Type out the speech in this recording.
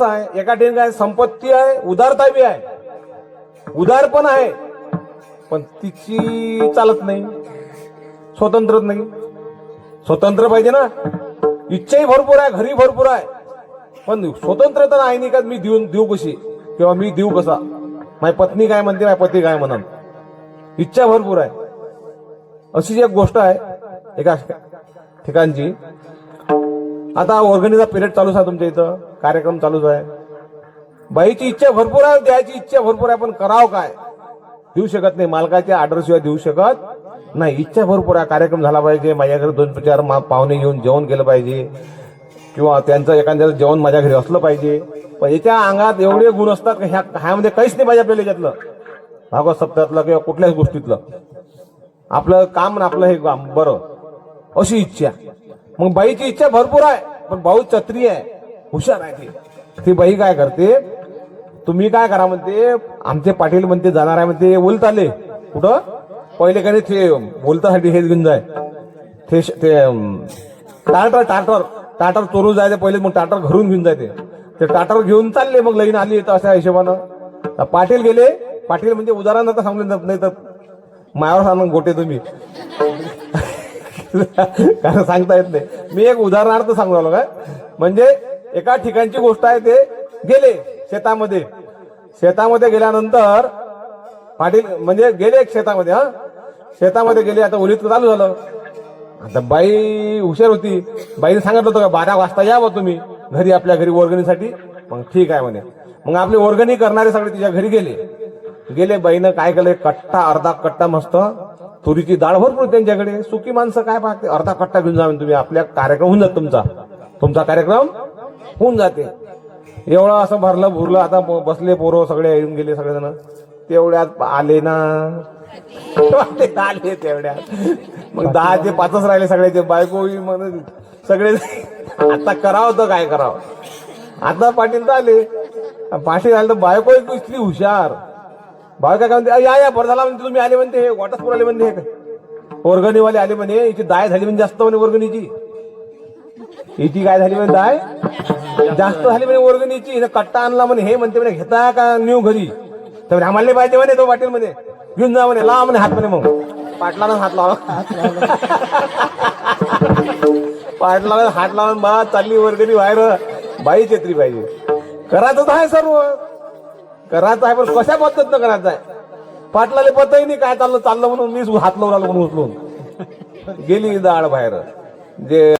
आहे एका ठिकाणी काय संपत्ती आहे, उदारता बी आहे, उदार पण आहे, पण तिची चालत नाही, स्वतंत्र नाही. स्वतंत्र पाहिजे ना, इच्छाही भरपूर आहे, घरी भरपूर आहे, पण स्वतंत्रता नाही का. मी देऊ कशी किंवा मी देऊ कसा, माझी पत्नी काय म्हणते, माझ्या पती काय म्हणा, इच्छा भरपूर आहे. अशी एक गोष्ट आहे एका ठिकाणची. आता वर्गणीचा पिरियड चालूच आहे, तुमच्या इथं कार्यक्रम चालूच आहे. बाईची इच्छा भरपूर आहे, द्यायची इच्छा भरपूर आहे, पण करावं काय, देऊ शकत नाही, मालकाच्या ऑर्डर शिवाय देऊ शकत नाही. इच्छा भरपूर आहे, कार्यक्रम झाला पाहिजे, माझ्या घरी 2-4 पाहुणे येऊन जेवण केलं पाहिजे, किंवा त्यांचं एखाद्याचं जेवण माझ्या घरी असलं पाहिजे. पण याच्या अंगात एवढे गुण असतात की ह्यामध्ये काहीच नाही पाहिजे आपल्याला, याच्यातलं भागवत सप्ताहातलं किंवा कुठल्याच गोष्टीतलं. आपलं काम आपलं हे काम बरं, अशी इच्छा. मग बाईची इच्छा भरपूर आहे, पण भाऊ चत्री आहे, हुशार आहे. ती बाई काय करते, तुम्ही काय करा म्हणते, आमचे पाटील म्हणते जाणार आहे म्हणते, बोलत आले कुठं, पहिले काही ते बोलतासाठी हेच घेऊन जाय, ते टाटर चोरून जायचे पहिले, मग टाटर घरून घेऊन जायचे, ते टाटर घेऊन चालले, मग लईन आली तर अशा हिशोबानं पाटील गेले. पाटील म्हणजे उदाहरण तर सांगले नाही तर मायावर सांग गोटे तुम्ही कारण सांगता येत नाही. मी एक उदाहरणार्थ सांगू राहिलो काय, म्हणजे एका ठिकाणची गोष्ट आहे. ते गेले शेतामध्ये गेल्यानंतर पाटील म्हणजे गेले एक शेतामध्ये, शेतामध्ये गेले. आता ओलीत चालू झालं. आता बाई हुशार होती, बाईने सांगितलं होतं का 12 वाजता यावं तुम्ही घरी, आपल्या घरी वर्गणीसाठी. मग ठीक आहे म्हणे. मग आपली वर्गणी करणारे सगळे तिच्या घरी गेले. बाईनं काय केलं, अर्धा कट्टा मस्त तुरीची डाळ भरपूर त्यांच्याकडे, सुकी माणसं काय पाहते, अर्धा कट्टा घेऊन जा तुम्ही, आपल्या कार्यक्रम होऊन जात, तुमचा कार्यक्रम होऊन जाते. एवढं असं भरलं. आता बसले पोरं सगळे येऊन गेले सगळेजण. तेवढ्यात आले ना आले तेवढ्यात, मग 10 ते 5च राहिले सगळ्याचे. बायको म्हणून सगळे आता करावं तर काय करावं. आता पाटील तर आले तर बायको इतकी हुशार, बायको काय म्हणते, या बरं झाला म्हणते तुम्ही आले म्हणते, हे वॉटरपूर आले म्हणते, हे वर्गणीवाले आले म्हणे, हिची दाय झाली म्हणजे जास्त म्हणे वर्गणीची, हिची काय झाली म्हणे दाय जास्त झाली म्हणे वर्गणीची. हिनं कट्टा आणला म्हणे, हे म्हणते म्हणे घेता का नेऊ घरी, तर आम्हाला पाहिजे म्हणे. तो पाटील म्हणे घेऊन जा म्हणे, लावा म्हणे हात म्हणे. मग पाटलानं हात लावा, पाटलानं हात लावून बा चालली वर्गणी बाहेर. बाई चेत्री पाहिजे, करायचं आहे सर्व करायचं आहे, पण कशा पद्धतीनं करायचं आहे. पाटलाले पतही नाही काय चाललं म्हणून, मी हात लावून आलो म्हणून उचलून गेली डाळ बाहेर. जे